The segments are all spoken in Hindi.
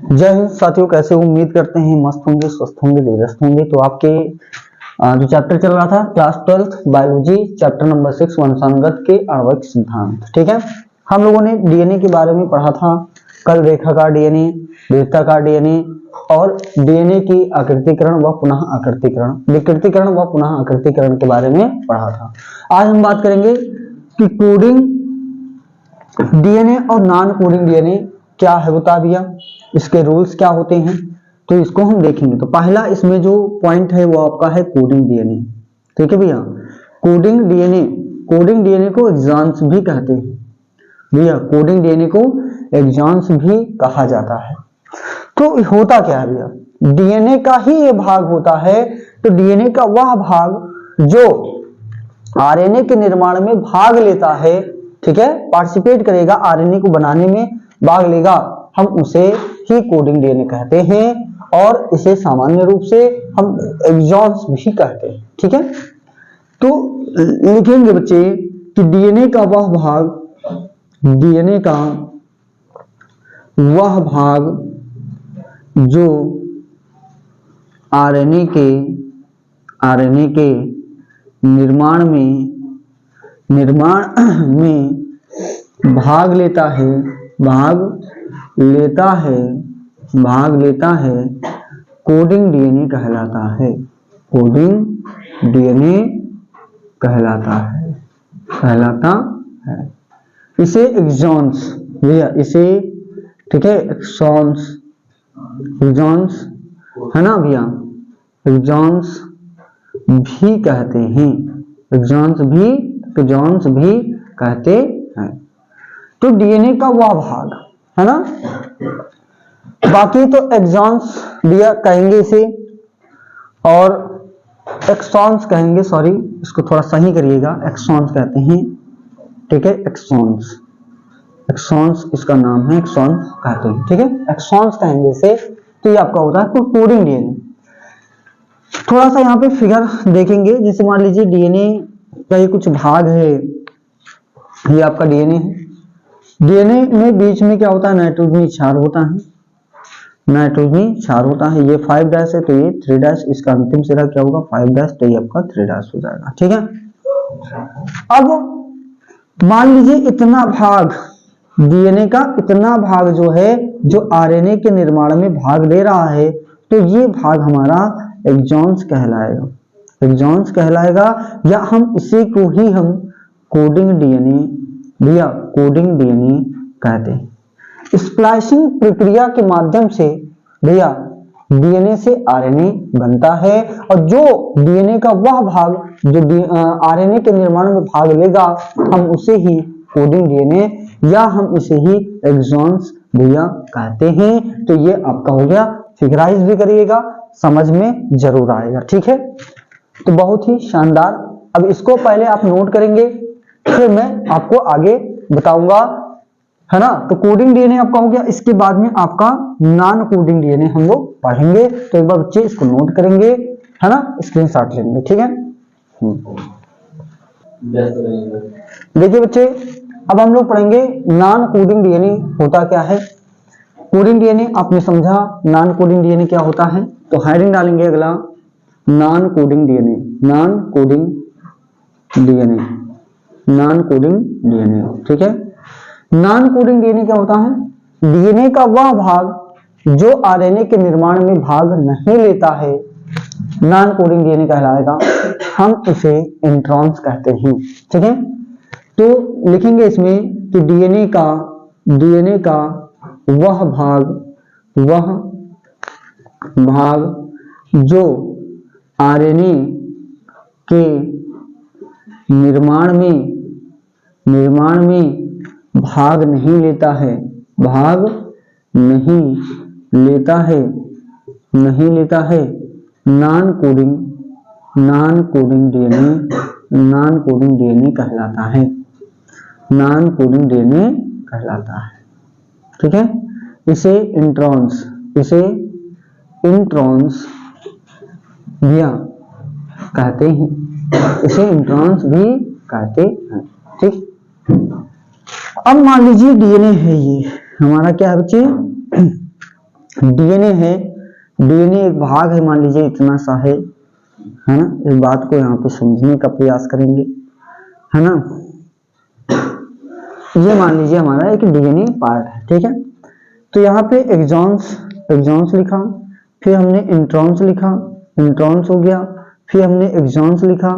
जय हिंद साथियों, कैसे हो? उम्मीद करते हैं मस्त होंगे, स्वस्थ होंगे, दिलचस्प होंगे। तो आपके जो चैप्टर चल रहा था क्लास 12 बायोलॉजी चैप्टर नंबर 6 वंशानुगत के आणविक सिद्धांत, ठीक है। हम लोगों ने डीएनए के बारे में पढ़ा था कल, रेखाकार डीएनए, वृत्ताकार डीएनए और डीएनए की आकृतिकरण व पुनः आकृतिकरण, विकृतीकरण व पुनः आकृतिकरण के बारे में पढ़ा था। आज हम बात करेंगे कि कोडिंग डीएनए और नॉन कोडिंग डीएनए क्या है बता दिया, इसके रूल्स क्या होते हैं, तो इसको हम देखेंगे। तो पहला इसमें जो पॉइंट है वो आपका है कोडिंग डीएनए, ठीक है भैया। कोडिंग डीएनए को एक्सॉन्स भी कहते हैं भैया, कोडिंग डीएनए को एक्सॉन्स भी कहा जाता है। तो होता क्या है भैया, डीएनए का ही ये भाग होता है। तो डीएनए का वह भाग जो आरएनए के निर्माण में भाग लेता है, ठीक है, पार्टिसिपेट करेगा, आरएनए को बनाने में भाग लेगा, हम उसे ही कोडिंग डीएनए कहते हैं। और इसे सामान्य रूप से हम एक्सॉन्स भी कहते हैं, ठीक है। तो लिखेंगे बच्चे कि डीएनए का वह भाग जो आरएनए के निर्माण में भाग लेता है, कोडिंग डीएनए कहलाता है। कोडिंग डीएनए कहलाता है। इसे एक्सॉन्स भैया, इसे ठीक है, एक्सॉन्स है ना भैया, एक्सॉन्स भी कहते हैं, एक्सॉन्स भी कहते हैं। तो डीएनए का वह भाग है ना, बाकी तो एक्सॉन्स भैया कहेंगे इसे, और एक्सॉन्स कहेंगे, सॉरी इसको थोड़ा सही करिएगा, एक्सॉन्स कहते हैं, ठीक है। एक्सॉन्स इसका नाम है, एक्सॉन्स कहते हैं, ठीक है, एक्सॉन्स कहेंगे इसे। तो ये आपका होता है कोडिंग डीएनए। थोड़ा सा यहाँ पे फिगर देखेंगे, जैसे मान लीजिए डीएनए का ये कुछ भाग है, ये आपका डीएनए है। डीएनए में बीच में क्या होता है, नाइट्रोजनी क्षार होता है, ये 5' है तो ये 3', इसका अंतिम सिरा क्या होगा 5', तो ये आपका 3' हो जाएगा, ठीक है। अब मान लीजिए इतना भाग, डीएनए का इतना भाग जो है, जो आरएनए के निर्माण में भाग ले रहा है, तो ये भाग हमारा एक्सॉन्स कहलाएगा, या हम इसी को ही हम कोडिंग डीएनए भैया, कोडिंग डीएनए कहते हैं। स्प्लाइसिंग प्रक्रिया के माध्यम से भैया डीएनए से आरएनए बनता है, और जो डीएनए का वह भाग जो आरएनए के निर्माण में भाग लेगा, हम उसे ही कोडिंग डीएनए या हम इसे ही एक्सॉन्स भैया कहते हैं। तो ये आपका हो गया, फिगराइज भी करिएगा, समझ में जरूर आएगा, ठीक है। तो बहुत ही शानदार। अब इसको पहले आप नोट करेंगे, फिर मैं आपको आगे बताऊंगा, है ना। तो कोडिंग डीएनए आपका हो गया, इसके बाद में आपका नॉन कोडिंग डीएनए हम लोग पढ़ेंगे। तो एक बार बच्चे इसको नोट करेंगे, है ना, स्क्रीनशॉट लेंगे, ठीक है। देखिए बच्चे, अब हम लोग पढ़ेंगे नॉन कोडिंग डीएनए होता क्या है। कोडिंग डीएनए आपने समझा, नॉन कोडिंग डीएनए क्या होता है, तो हेडिंग डालेंगे अगला, नॉन कोडिंग डीएनए, ठीक है। नॉन कोडिंग डीएनए क्या होता है, डीएनए का वह भाग जो आरएनए के निर्माण में भाग नहीं लेता है, नॉन कोडिंग डीएनए कहलाएगा, हम इसे इंट्रॉन्स कहते हैं, ठीक है। तो लिखेंगे इसमें कि डीएनए का वह भाग जो आरएनए के निर्माण में भाग नहीं लेता है, नॉन कोडिंग डीएनए कहलाता है, ठीक है। इसे इंट्रॉन्स भैया कहते हैं, इसे इंट्रॉन्स भी कहते हैं, ठीक। अब मान लीजिए डीएनए है, ये हमारा क्या है बच्चे, डीएनए है, डीएनए एक भाग है, मान लीजिए इतना सा है ना। इस बात को यहाँ पे समझने का प्रयास करेंगे, है ना। ये मान लीजिए हमारा एक डीएनए पार्ट है, ठीक है। तो यहाँ पे एक्सॉन्स लिखा, फिर हमने इंट्रॉन्स लिखा, इंट्रॉन्स हो गया, फिर हमने एक्सॉन्स लिखा,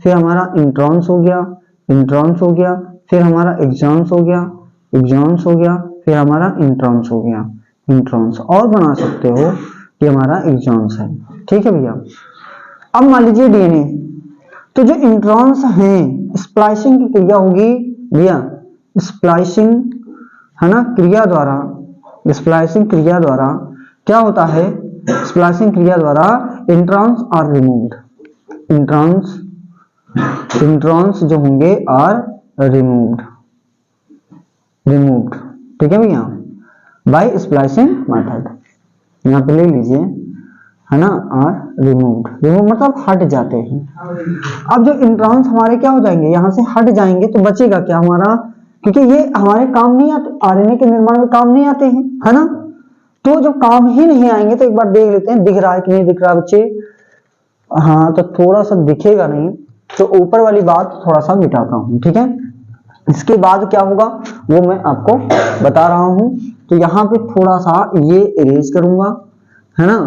फिर हमारा इंट्रॉन्स हो गया, इंट्रॉन्स हो गया, फिर हमारा एक्सॉन्स हो गया, एक्सॉन्स हो गया, फिर हमारा इंट्रॉन्स हो गया, इंट्रॉन्स, और बना सकते हो कि हमारा एक्सॉन्स है, ठीक है भैया। अब मान लीजिए डीएनए, तो जो इंट्रॉन्स हैं, स्प्लाइसिंग की क्रिया होगी भैया, स्प्लाइसिंग है ना, क्रिया द्वारा, स्प्लाइसिंग क्रिया द्वारा क्या होता है, स्प्लाइसिंग क्रिया द्वारा इंट्रॉन्स आर रिमूव्ड, इंट्रॉन्स जो होंगे आर रिमूव्ड, ठीक है भैया, बाय स्प्लाइसिंग मेथड। यहाँ पे ले लीजिए, है ना, आर रिमूव्ड, मतलब हट जाते हैं। अब जो इंट्रॉन्स हमारे क्या हो जाएंगे, यहाँ से हट जाएंगे, तो बचेगा क्या हमारा, क्योंकि ये हमारे काम नहीं आते, आरएनए के निर्माण में काम नहीं आते हैं, है ना। तो जो काम ही नहीं आएंगे, तो एक बार देख लेते हैं, दिख रहा है कि नहीं दिख रहा बच्चे। हाँ, तो थोड़ा सा दिखेगा नहीं, तो ऊपर वाली बात थोड़ा सा मिटाता हूँ, ठीक है। इसके बाद क्या होगा वो मैं आपको बता रहा हूं। तो यहाँ पे थोड़ा सा ये इरेज करूंगा, है ना,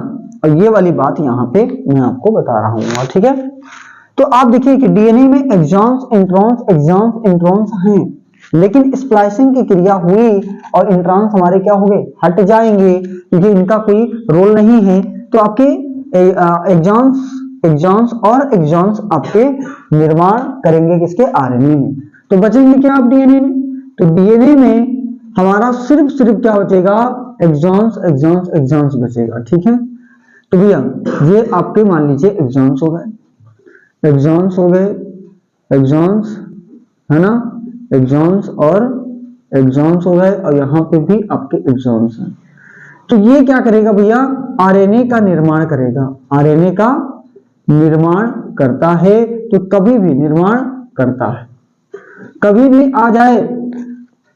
और ये वाली बात यहाँ पे मैं आपको बता रहा हूँ, ठीक है। तो आप देखिए कि डीएनए में एक्सॉन्स, इंट्रॉन्स हैं, लेकिन स्प्लाइसिंग की क्रिया हुई और इंट्रॉन्स हमारे क्या हो गए, हट जाएंगे, क्योंकि इनका कोई रोल नहीं है। तो आपके एक्सॉन्स और एक्सॉन्स आपके निर्माण करेंगे किसके, आरएनए में। तो बचेंगे क्या आप डीएनए में, तो डीएनए में हमारा सिर्फ क्या बचेगा, एक्सॉन्स बचेगा, ठीक है। तो भैया ये आपके मान लीजिए एक्सॉन्स हो गए, है ना, एक्सॉन्स हो गए, और यहाँ पे भी आपके एक्सॉन्स हैं। तो ये क्या करेगा भैया, आरएनए का निर्माण करेगा, आरएनए का निर्माण करता है। तो कभी भी निर्माण करता है, कभी भी आ जाए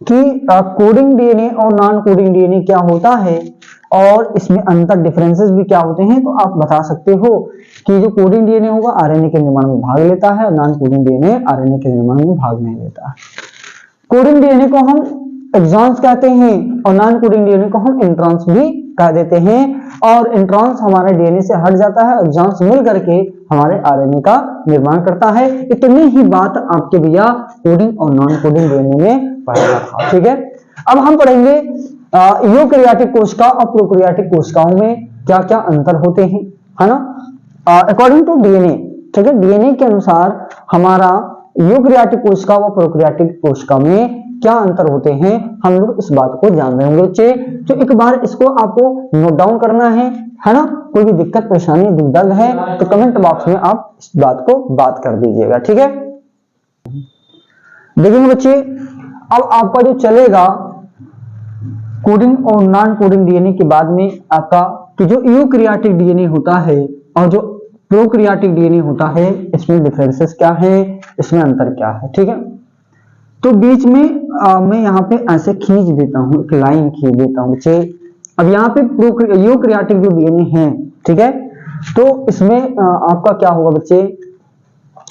कि कोडिंग डीएनए और नॉन कोडिंग डीएनए क्या होता है, और इसमें अंतर डिफरेंसेस भी क्या होते हैं, तो आप बता सकते हो कि जो कोडिंग डीएनए होगा आरएनए के निर्माण में भाग लेता है, और नॉन कोडिंग डीएनए आरएनए के निर्माण में भाग नहीं लेता है। कोडिंग डीएनए को हम एक्सॉन्स कहते हैं, और नॉन कोडिंग डीएनए को हम इंट्रॉन्स भी कह देते हैं। और इंट्रॉन्स हमारे डीएनए से हट जाता है, एक्सॉन्स मिल करके हमारे आरएनए का निर्माण करता है। इतनी ही बात आपके भैया कोडिंग और नॉन कोडिंग डीएनए में पढ़ेगा, ठीक है। अब हम पढ़ेंगे यूकैरियोटिक कोशिका और प्रोकैरियोटिक कोशिकाओं में क्या क्या अंतर होते हैं, है ना, अकॉर्डिंग टू डीएनए, ठीक है। डीएनए के अनुसार हमारा यूकैरियोटिक कोशिका व प्रोकैरियोटिक कोशिका में क्या अंतर होते हैं, हम लोग इस बात को जान रहे होंगे बच्चे। तो एक बार इसको आपको नोट डाउन करना है ना। कोई भी दिक्कत परेशानी दुख दर्द है तो कमेंट बॉक्स में आप इस बात को बात कर दीजिएगा, ठीक है। देखेंगे बच्चे, अब आपका जो चलेगा कोडिंग और नॉन कोडिंग डीएनए के बाद में आपका कि जो यूकैरियोटिक डीएनए होता है और जो प्रोकैरियोटिक डीएनए होता है, इसमें डिफरेंसेस क्या है, इसमें अंतर क्या है, ठीक है। तो बीच में मैं यहाँ पे ऐसे खींच देता हूँ, एक लाइन खींच देता हूँ बच्चे। अब यहाँ पे यूकैरियोटिक जो डीएनए है, ठीक है, तो इसमें आपका क्या होगा बच्चे,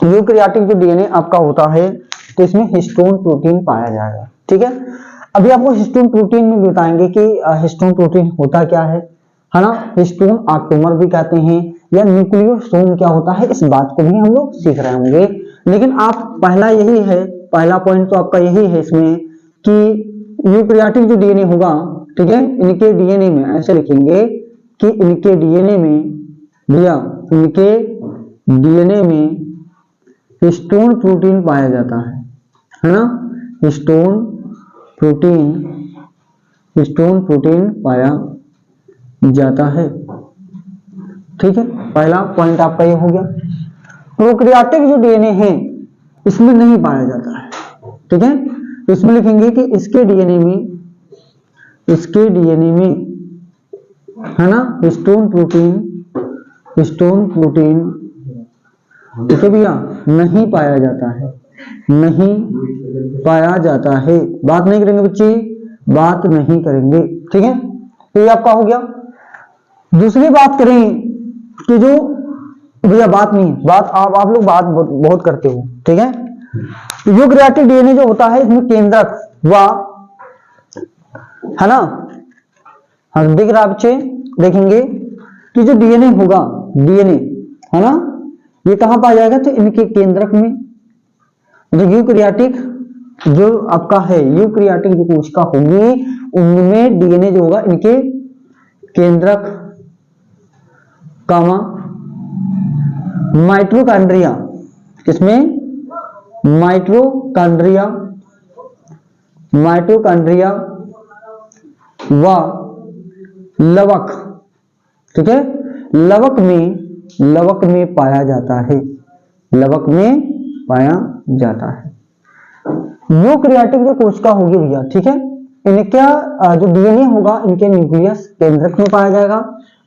यूकैरियोटिक जो डीएनए आपका होता है तो इसमें हिस्टोन प्रोटीन पाया जाएगा, ठीक है। अभी आपको हिस्टोन प्रोटीन में बताएंगे कि हिस्टोन प्रोटीन होता क्या है ना। हिस्टोन ऑक्टोमर भी कहते हैं, या न्यूक्लियोसोम क्या होता है, इस बात को भी हम लोग सीख रहे होंगे। लेकिन आप पहला यही है, पहला पॉइंट तो आपका यही है इसमें कि यूकैरियोटिक जो डीएनए होगा, ठीक है, इनके डीएनए में ऐसे लिखेंगे कि इनके डीएनए में भैया, इनके डीएनए में हिस्टोन प्रोटीन पाया जाता है ना, हिस्टोन प्रोटीन पाया जाता है, ठीक है। पहला पॉइंट आपका ये हो गया। प्रोकैरियोटिक जो डीएनए है इसमें नहीं पाया जाता है, ठीक है। तो इसमें लिखेंगे कि इसके डीएनए में है ना हिस्टोन प्रोटीन ठीक है भैया, नहीं पाया जाता है, नहीं पाया जाता है। बात नहीं करेंगे बच्चे, बात नहीं करेंगे, ठीक है। तो ये आपका हो गया। दूसरी बात करें कि जो भैया बात नहीं, बात आप लोग बात बहुत करते हो, ठीक है। तो यूकैरियोटिक डीएनए जो होता है इसमें केंद्रक व, है ना, हम दिख रहा बच्चे, देखेंगे कि जो डीएनए होगा, डीएनए है ना, ये कहां पाया जाएगा, तो इनके केंद्रक में। जो यूकैरियोटिक जो आपका है, यूकैरियोटिक जो कोशिका होगी उनमें डीएनए जो होगा इनके केंद्रक, कामा माइटोकॉन्ड्रिया, किसमें, माइटोकॉन्ड्रिया, माइटोकॉन्ड्रिया व लवक, ठीक है, लवक में पाया जाता है, लवक में पाया जाता है। यूकैरियोटिक जो कोशिका होगी भैया, ठीक है, इनका जो डीएनए होगा इनके न्यूक्लियस केंद्रक में पाया जाएगा,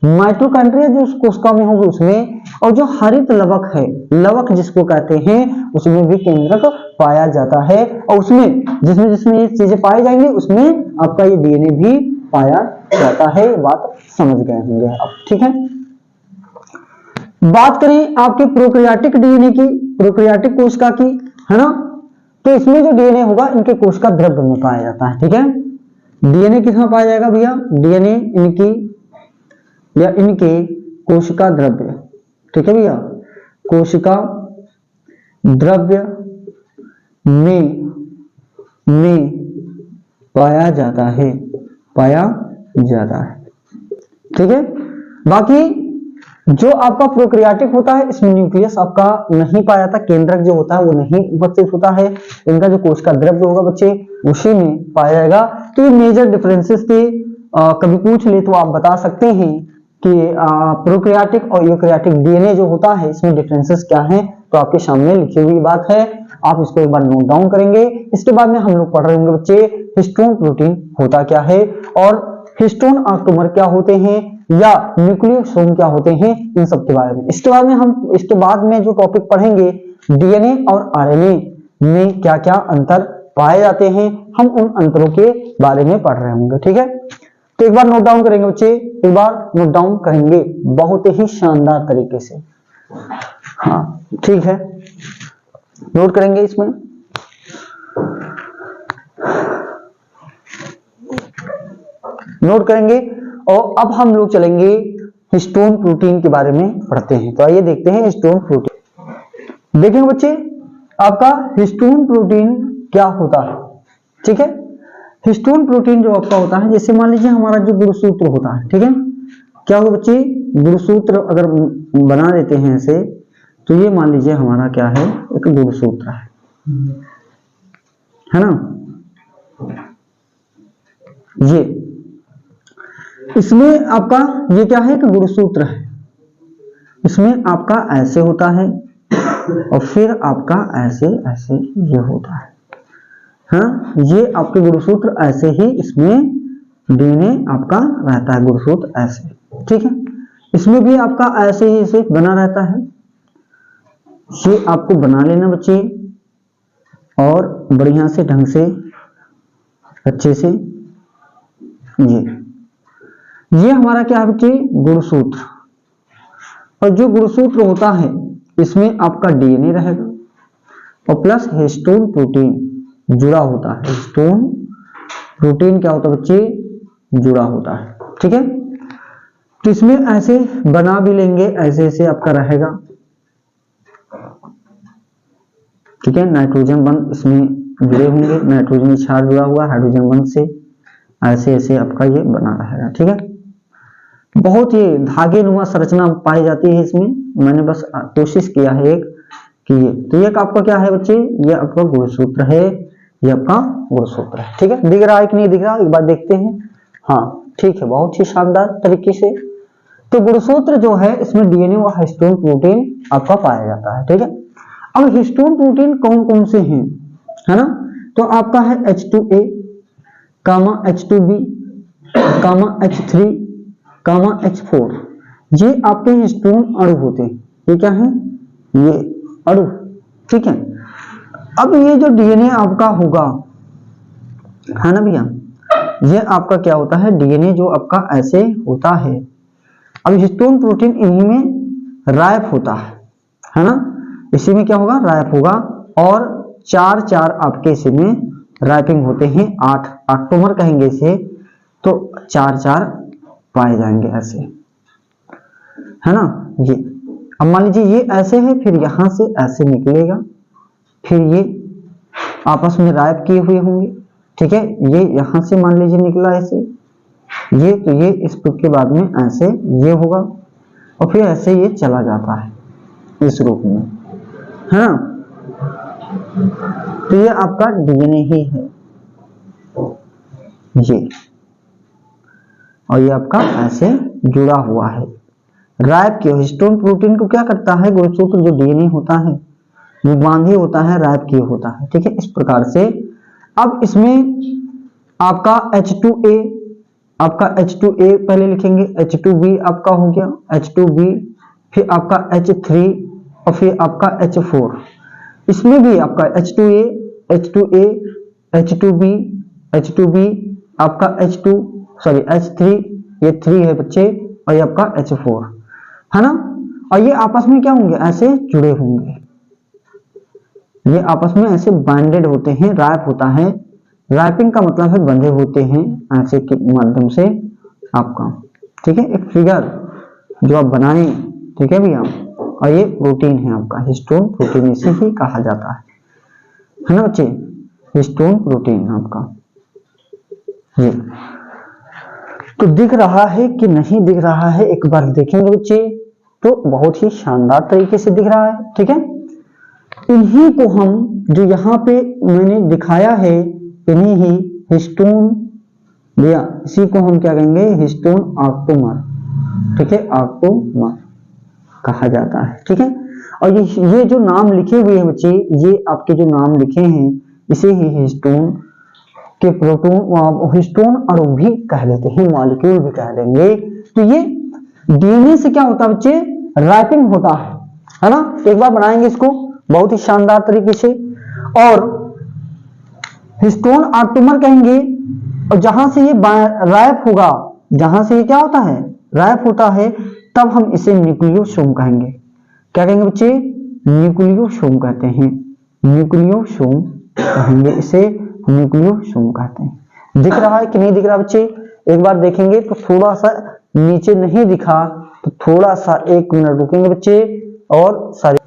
माइटोकॉन्ड्रिया जो उस कोशिका में होगी उसमें, और जो हरित लवक है, लवक जिसको कहते हैं, उसमें भी केंद्रक पाया जाता है, और उसमें जिसमें ये चीजें पाई जाएंगी उसमें आपका ये डीएनए भी पाया जाता है। बात समझ गए होंगे आप, ठीक है। बात करें आपके प्रोकैरियोटिक डीएनए की, प्रोकैरियोटिक कोशिका की, है ना, तो इसमें जो डीएनए होगा इनके कोशिका द्रव्य में पाया जाता है, ठीक है। डीएनए किसमें पाया जाएगा भैया, डीएनए इनकी या इनके कोशिका द्रव्य, ठीक है भैया, कोशिका द्रव्य में पाया जाता है, पाया जाता है, ठीक है। बाकी जो आपका प्रोकैरियोटिक होता है इसमें न्यूक्लियस आपका नहीं पाया जाता, केंद्रक जो होता है वो नहीं उपस्थित होता है, इनका जो कोशिका द्रव्य होगा बच्चे उसी में पाया जाएगा। तो ये मेजर डिफरेंसेस थे, कभी पूछ ले तो आप बता सकते हैं कि प्रोकैरियोटिक और यूकैरियोटिक डीएनए जो होता है इसमें डिफरेंसेस क्या हैं, तो आपके सामने लिखी हुई बात है, आप इसको एक बार नोट डाउन करेंगे। इसके बाद में हम लोग पढ़ रहे होंगे बच्चे हिस्टोन प्रोटीन होता क्या है, और हिस्टोन ऑक्टोमर क्या होते हैं, या न्यूक्लियोसोम क्या होते हैं, इन सब के बारे में। इसके बाद में जो टॉपिक पढ़ेंगे डीएनए और आरएनए में क्या क्या अंतर पाए जाते हैं, हम उन अंतरों के बारे में पढ़ रहे होंगे, ठीक है। तो एक बार नोट डाउन करेंगे बच्चे, एक बार नोट डाउन करेंगे बहुत ही शानदार तरीके से, हाँ ठीक है, नोट करेंगे इसमें। नोट करेंगे, और अब हम लोग चलेंगे हिस्टोन प्रोटीन के बारे में पढ़ते हैं। तो आइए देखते हैं हिस्टोन प्रोटीन। देखेंगे बच्चे आपका हिस्टोन प्रोटीन क्या होता है, ठीक है। हिस्टोन प्रोटीन जो आपका होता है, जैसे मान लीजिए हमारा जो गुणसूत्र होता है, ठीक है, क्या होगा बच्चे, गुणसूत्र अगर बना देते हैं ऐसे, तो ये मान लीजिए हमारा क्या है, एक गुणसूत्र है ना, ये इसमें आपका ये क्या है, एक गुणसूत्र है, इसमें आपका ऐसे होता है और फिर आपका ऐसे ऐसे ये होता है, हाँ, ये आपके गुणसूत्र ऐसे ही, इसमें डीएनए आपका रहता है, गुणसूत्र ऐसे, ठीक है। इसमें भी आपका ऐसे ही ऐसे बना रहता है, ये आपको बना लेना बच्चे, और बढ़िया से ढंग से अच्छे से, ये हमारा क्या है बच्चे, गुणसूत्र। और जो गुणसूत्र होता है इसमें आपका डीएनए रहेगा और प्लस हिस्टोन प्रोटीन जुड़ा होता है, हिस्टोन प्रोटीन क्या होता है बच्चे, जुड़ा होता है, ठीक है। तो इसमें ऐसे बना भी लेंगे, ऐसे ऐसे आपका रहेगा, ठीक है। नाइट्रोजन बंध इसमें जुड़े होंगे, नाइट्रोजन क्षार जुड़ा हुआ हाइड्रोजन बंध से, ऐसे ऐसे आपका ये बना रहेगा, ठीक है। बहुत ही धागे नुमा संरचना पाई जाती है इसमें, मैंने बस कोशिश किया है एक कि ये, तो ये आपका क्या है बच्चे, ये आपका गुणसूत्र है, ये आपका गुणसूत्र है, ठीक है। दिख रहा है कि नहीं दिख रहा, एक बार देखते हैं, हाँ ठीक है, बहुत ही शानदार तरीके से। तो गुणसूत्र जो है इसमें डीएनए और हिस्टोन प्रोटीन आपका पाया जाता है, ठीक है। अब हिस्टोन प्रोटीन कौन कौन से हैं, है ना, तो आपका है H2A, कामा H2B, कामा H3, कामा H4, ये आपके हिस्टोन अणु होते हैं, ये क्या है, ये अणु, ठीक है। अब ये जो डीएनए आपका होगा, है ना भैया, ये आपका क्या होता है, डीएनए जो आपका ऐसे होता है। अब हिस्टोन प्रोटीन इन्हीं में रैप होता है ना, इसी में क्या होगा, रैप होगा। और 4 आपके इसी में रैपिंग होते हैं, 8 ऑक्टोमर कहेंगे इसे, तो 4 पाए जाएंगे ऐसे, है ना। ये अब मान लीजिए ये ऐसे है, फिर यहां से ऐसे निकलेगा, फिर ये आपस में रैप किए हुए होंगे, ठीक है। ये यहां से मान लीजिए निकला ऐसे, ये तो ये इस के बाद में ऐसे ये होगा, और फिर ऐसे ये चला जाता है इस रूप में, है ना। तो ये आपका डीएनए ही है ये, और ये आपका ऐसे जुड़ा हुआ है, रैप किया। हिस्टोन प्रोटीन को क्या करता है, गुणसूत्र जो डीएनए होता है वो बांधे होता है, रैप किया होता है, ठीक है, इस प्रकार से। अब इसमें आपका H2A, आपका H2A पहले लिखेंगे, H2B आपका हो गया, H2B, फिर आपका H3 और फिर आपका H4। इसमें भी आपका H2A, H2A, H2B, H2B, आपका H3, ये 3 है बच्चे, और ये आपका H4, है ना। और ये आपस में क्या होंगे, ऐसे जुड़े होंगे, ये आपस में ऐसे बाइंडेड होते हैं, रैप होता है। रैपिंग का मतलब है बंधे होते हैं ऐसे के माध्यम से आपका, ठीक है, एक फिगर जो आप बनाएं, ठीक है भैया। और ये प्रोटीन है आपका, हिस्टोन प्रोटीन इसे ही कहा जाता है ना बच्चे, हिस्टोन प्रोटीन आपका। ये तो दिख रहा है कि नहीं दिख रहा है, एक बार देखेंगे बच्चे, तो बहुत ही शानदार तरीके से दिख रहा है, ठीक है। इन्हीं को हम जो यहाँ पे मैंने दिखाया है, इन्हीं ही हिस्टोन दिया, इसी को हम क्या कहेंगे, हिस्टोन ऑक्टोमर, ठीक है, ऑक्टोमर कहा जाता है, ठीक है। और ये जो नाम लिखे हुए हैं बच्चे, ये आपके जो नाम लिखे हैं, इसे ही हिस्टोन के प्रोटोन, हिस्टोन अणु भी कह देते हैं, मॉलिक्यूल भी कह देंगे। तो ये डीएनए से क्या होता है बच्चे, रैपिंग होता है ना। एक बार बनाएंगे इसको बहुत ही शानदार तरीके से, और हिस्टोन ऑक्टोमर कहेंगे। और जहां से ये रैप होगा, जहां से ये क्या होता है, रैप होता है, तब हम इसे न्यूक्लियोसोम कहेंगे। क्या कहेंगे बच्चे, न्यूक्लियोसोम कहते हैं, न्यूक्लियोसोम कहेंगे इसे, न्यूक्लियोसोम कहते हैं। दिख रहा है कि नहीं दिख रहा बच्चे, एक बार देखेंगे तो थोड़ा सा नीचे नहीं दिखा तो थोड़ा सा 1 मिनट रुकेंगे बच्चे, और सारे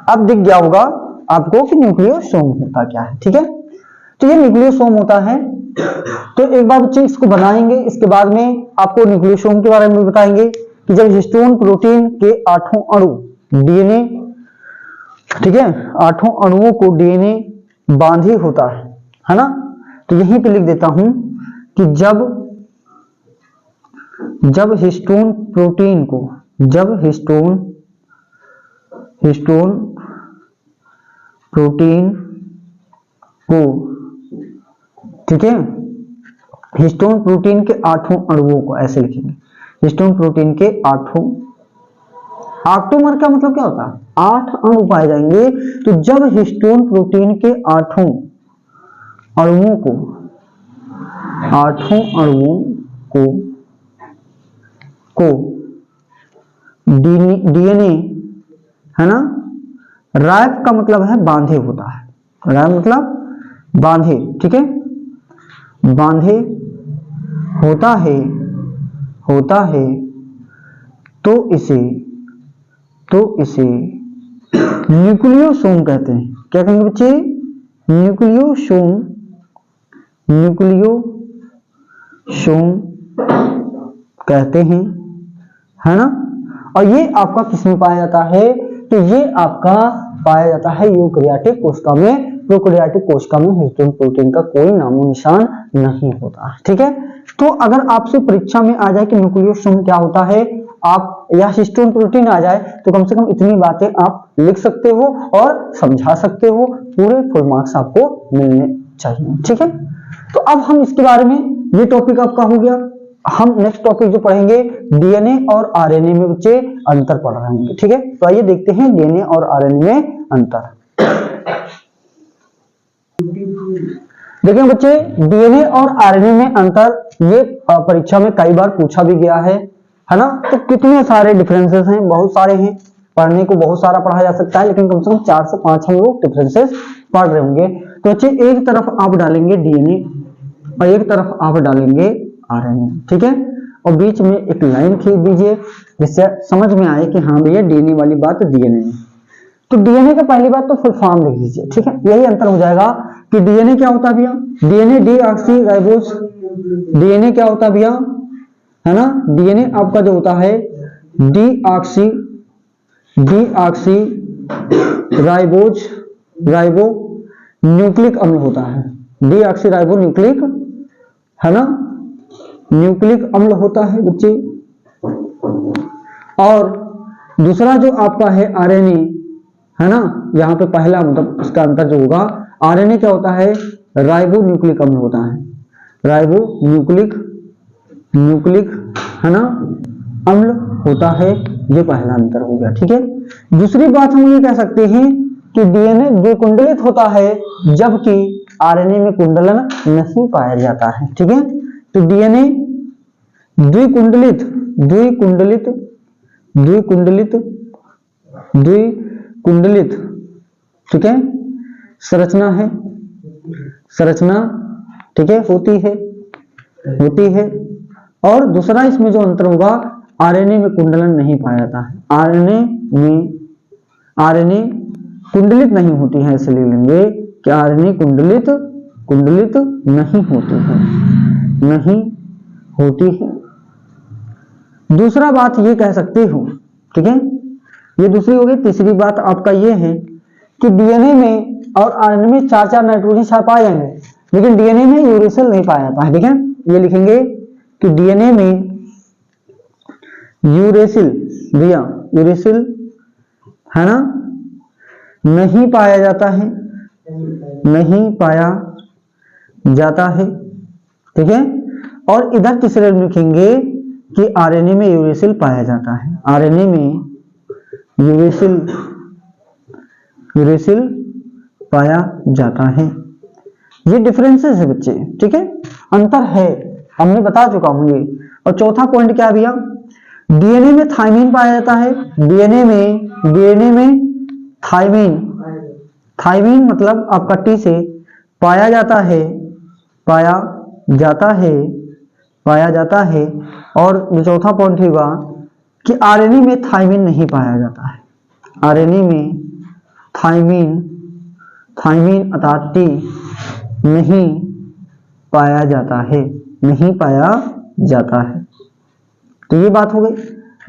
अब दिख गया होगा आपको कि न्यूक्लियोसोम होता क्या है, ठीक है। तो ये न्यूक्लियोसोम होता है। तो एक बार बच्चे इसको बनाएंगे, इसके बाद में आपको न्यूक्लियोसोम के बारे में बताएंगे कि जब हिस्टोन प्रोटीन के 8 अणु डीएनए, ठीक है, 8 अणुओं को डीएनए बांधे होता है ना। तो यहीं पे लिख देता हूं कि जब हिस्टोन प्रोटीन को, जब हिस्टोन प्रोटीन को, ठीक है, हिस्टोन प्रोटीन के 8 अणुओं को ऐसे लिखेंगे, हिस्टोन प्रोटीन के 8, ऑक्टोमर का मतलब क्या होता है, 8 अणु पाए जाएंगे। तो जब हिस्टोन प्रोटीन के 8 अणुओं को, 8 अणुओं को डीएनए, है ना, रैप का मतलब है बांधे होता है, रैप मतलब बांधे, ठीक है, बांधे होता है, तो इसे न्यूक्लियोसोम कहते हैं। क्या कहेंगे बच्चे, न्यूक्लियोसोम कहते हैं, है ना। और ये आपका किस में पाया जाता है, तो ये आपका पाया जाता है यूकेरियोटिक कोशिका में। प्रोकैरियोटिक कोशिका में हिस्टोन प्रोटीन का कोई नामो निशान नहीं होता, ठीक है। तो अगर आपसे परीक्षा में आ जाए कि न्यूक्लियोसोम क्या होता है, आप या हिस्टोन प्रोटीन आ जाए, तो कम से कम इतनी बातें आप लिख सकते हो और समझा सकते हो, पूरे फुल मार्क्स आपको मिलने चाहिए, ठीक है। तो अब हम इसके बारे में, ये टॉपिक आपका हो गया। हम नेक्स्ट टॉपिक जो पढ़ेंगे, डीएनए और आरएनए में बच्चे अंतर पढ़ रहे होंगे, ठीक है। तो आइए देखते हैं डीएनए और आरएनए में अंतर। देखिए बच्चे, डीएनए और आरएनए में अंतर ये परीक्षा में कई बार पूछा भी गया है ना। तो कितने सारे डिफरेंसेस हैं, बहुत सारे हैं, पढ़ने को बहुत सारा पढ़ा जा सकता है, लेकिन कम से कम 4 से 5 हम लोग डिफरेंसेस पढ़ रहे होंगे। तो बच्चे एक तरफ आप डालेंगे डीएनए और एक तरफ आप डालेंगे आरएनए, ठीक है, और बीच में एक लाइन खींच दीजिए जिससे समझ में आए कि हाँ भैया डीएनए वाली बात डीएनए है। तो डीएनए का पहली बात तो फुल फॉर्म लिख दीजिए, ठीक है, यही अंतर हो जाएगा कि डीएनए क्या होता है भैया, डीएनए डीऑक्सी राइबोज, डीएनए क्या होता है भैया, है ना, डीएनए आपका जो होता है डीऑक्सी राइबोज राइबो न्यूक्लिक अम्ल होता है, डीऑक्सी राइबो न्यूक्लिक, है ना, न्यूक्लिक अम्ल होता है बच्चे। और दूसरा जो आपका है आरएनए, है ना, यहाँ पे पहला मतलब इसका अंतर जो होगा, आरएनए क्या होता है, राइबो न्यूक्लिक अम्ल होता है, राइबो न्यूक्लिक, है ना, अम्ल होता है, ये पहला अंतर हो गया, ठीक है। दूसरी बात हम ये कह सकते हैं कि डीएनए द्विकुंडलित होता है जबकि आरएनए में कुंडलन नहीं पाया जाता है, ठीक है। तो डीएनए द्विकुंडलित, ठीक है, संरचना है, संरचना, ठीक है, होती है। और दूसरा इसमें जो अंतर होगा, आरएनए में कुंडलन नहीं पाया जाता है, आरएनए कुंडलित नहीं होती है, इसलिए लेंगे कि आरएनए कुंडलित नहीं होती है। दूसरा बात ये कह सकते हो, ठीक है, ये दूसरी हो गई। तीसरी बात आपका ये है कि डीएनए में और आरएनए में 4 नाइट्रोजन क्षार पाए जाएंगे, लेकिन डीएनए में यूरेसिल नहीं पाया जाता है, ठीक है। ये लिखेंगे कि डीएनए में यूरेसिल भैया, यूरेसिल, है ना, नहीं पाया जाता है, ठीक है। और इधर तीसरे में लिखेंगे कि आरएनए में यूरेसिल पाया जाता है, आरएनए में यूरेसिल पाया जाता है। ये डिफरेंसेस है बच्चे, ठीक है, अंतर है, हमने बता चुका हूं ये। और चौथा पॉइंट क्या भैया, डीएनए में थायमीन पाया जाता है, डीएनए में थायमीन मतलब आपका टी से पाया जाता है। और जो चौथा पॉइंट होगा कि आरएनए में थायमीन नहीं पाया जाता है, आरएनए में थायमीन अर्थात टी नहीं पाया जाता है। तो ये बात हो गई,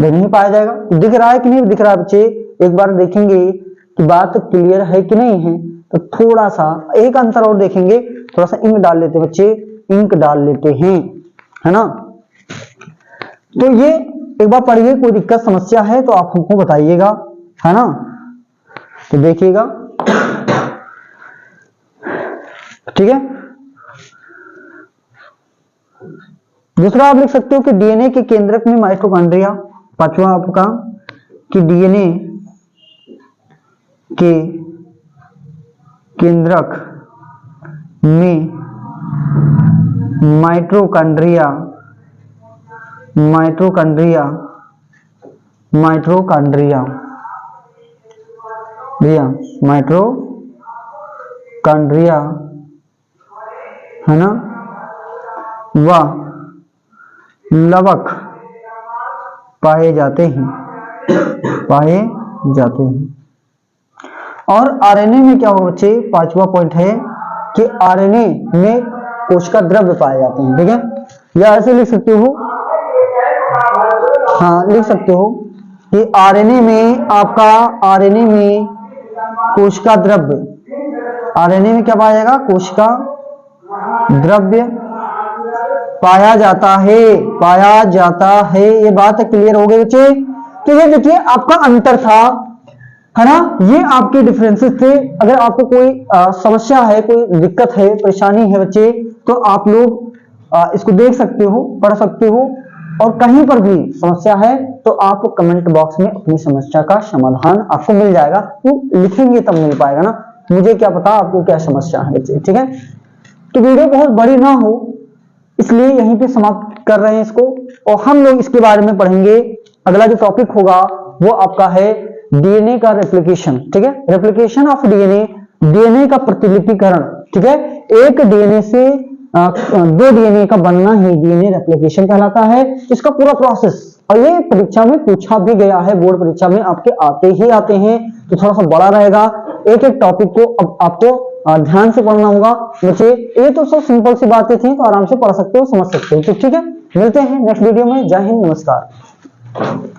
नहीं पाया जाएगा। दिख रहा है कि नहीं दिख रहा है बच्चे, एक बार देखेंगे कि बात क्लियर है कि नहीं है। तो थोड़ा सा एक अंतर और देखेंगे, थोड़ा सा इंक डाल लेते बच्चे, इंक डाल लेते हैं, है ना। तो ये एक बार पढ़िए, कोई दिक्कत समस्या है तो आप हमको बताइएगा, है ना। तो देखिएगा, ठीक है। दूसरा आप लिख सकते हो कि डीएनए के केंद्रक में माइटोकॉन्ड्रिया। पांचवा आपका कि डीएनए के केंद्रक में माइटोकॉन्ड्रिया भैया, माइटोकॉन्ड्रिया, है ना, व लवक पाए जाते हैं। और आरएनए में क्या होगा बच्चे, पांचवा पॉइंट है कि आरएनए में कोशिका द्रव्य पाए जाते हैं, ठीक है। या ऐसे लिख सकते हो, हाँ लिख सकते हो कि आरएनए में कोशिका द्रव्य, आरएनए में क्या पाया जाएगा, कोशिका द्रव्य पाया जाता है। ये बात क्लियर हो गई बच्चे। तो ये देखिए आपका अंतर था, है ना, ये आपके डिफरेंसेस थे। अगर आपको कोई समस्या है, कोई दिक्कत है, परेशानी है बच्चे, तो आप लोग इसको देख सकते हो, पढ़ सकते हो। और कहीं पर भी समस्या है तो आप कमेंट बॉक्स में अपनी समस्या का समाधान आपको मिल जाएगा। वो लिखेंगे तब मिल पाएगा ना, मुझे क्या पता आपको क्या समस्या है बच्चे, ठीक है। तो वीडियो बहुत बड़ी ना हो इसलिए यहीं पे समाप्त कर रहे हैं इसको, और हम लोग इसके बारे में पढ़ेंगे। अगला जो टॉपिक होगा वो आपका है डीएनए का रेप्लिकेशन, ठीक है, रेप्लिकेशन ऑफ डीएनए, डीएनए का प्रतिलिपिकरण, ठीक है। एक डीएनए से दो डीएनए का बनना ही डीएनए रेप्लिकेशन कहलाता है। इसका पूरा प्रोसेस, और ये परीक्षा में पूछा भी गया है, बोर्ड परीक्षा में आपके आते ही आते हैं, तो थोड़ा सा बड़ा रहेगा। एक एक टॉपिक को अब आपको ध्यान से पढ़ना होगा। बच्चे ये तो सब सिंपल सी बातें थी, तो आराम से पढ़ सकते हो, समझ सकते हो। तो ठीक है, मिलते हैं नेक्स्ट वीडियो में। जय हिंद, नमस्कार।